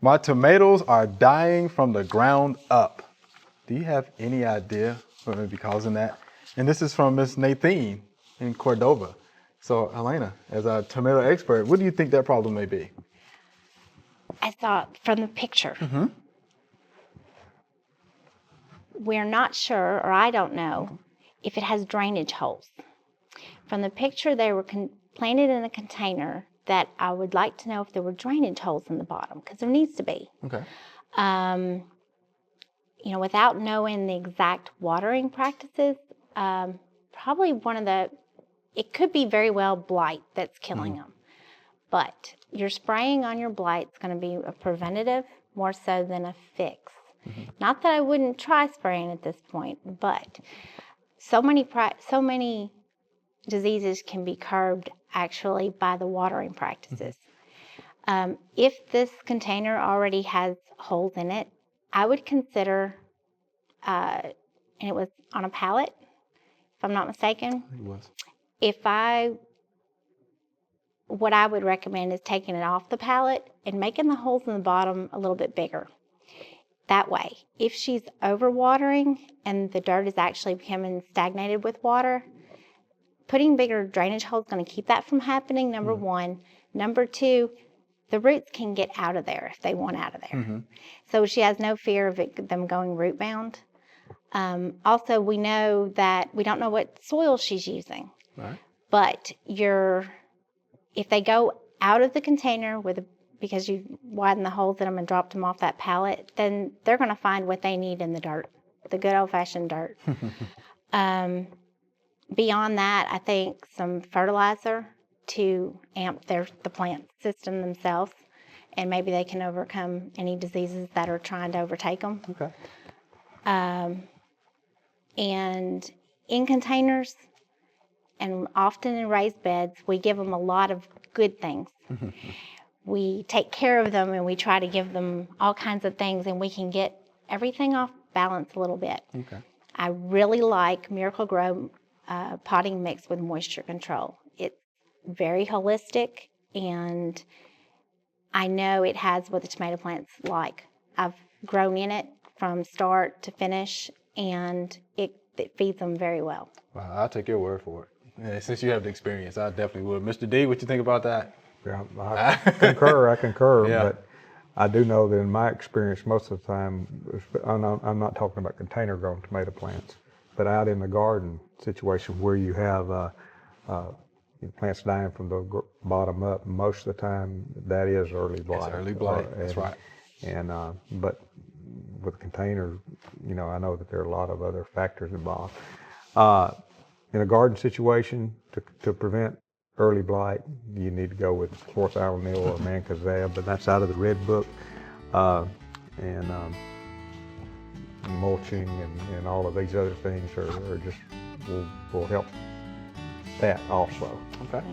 My tomatoes are dying from the ground up. Do you have any idea what may be causing that? And this is from Miss Nadine in Cordova. So, Elena, as a tomato expert, what do you think that problem may be? I thought from the picture, we're not sure, or I don't know, if it has drainage holes. From the picture, they were planted in a container that I would like to know if there were drainage holes in the bottom, because there needs to be. Okay. You know, without knowing the exact watering practices, probably it could be very well blight that's killing them. But your spraying on your blight is going to be a preventative more so than a fix. Not that I wouldn't try spraying at this point, but so many diseases can be curbed actually by the watering practices. If this container already has holes in it, I would consider, and it was on a pallet, if I'm not mistaken. It was. What I would recommend is taking it off the pallet and making the holes in the bottom a little bit bigger. That way, if she's overwatering and the dirt is actually becoming stagnated with water, putting bigger drainage holes is going to keep that from happening, number one. Number two, the roots can get out of there if they want out of there. So she has no fear of them going root bound. Also, we know that we don't know what soil she's using. Right. But if they go out of the container because you widened the holes in them and dropped them off that pallet, then they're going to find what they need in the dirt, the good old-fashioned dirt. Beyond that, I think some fertilizer to amp the plant system themselves, and maybe they can overcome any diseases that are trying to overtake them. Okay. And in containers, and often in raised beds, we give them a lot of good things. We take care of them and we try to give them all kinds of things, and we can get everything off balance a little bit. Okay. I really like Miracle Grow potting mix with moisture control. It's very holistic, and I know it has what the tomato plant's like. I've grown in it from start to finish, and it feeds them very well. Wow, I'll take your word for it. Yeah, since you have the experience, I definitely would. Mr. D, what you think about that? Yeah, I concur, Yeah. but I do know that in my experience, most of the time, I'm not talking about container grown tomato plants, but out in the garden situation where you have plants dying from the bottom up, most of the time that is early blight. It's early blight, that's right. And but with container, I know that there are a lot of other factors involved. In a garden situation, to prevent early blight, you need to go with chlorothalonil or mancozeb, but that's out of the red book. And mulching and all of these other things are just will help that also. Okay.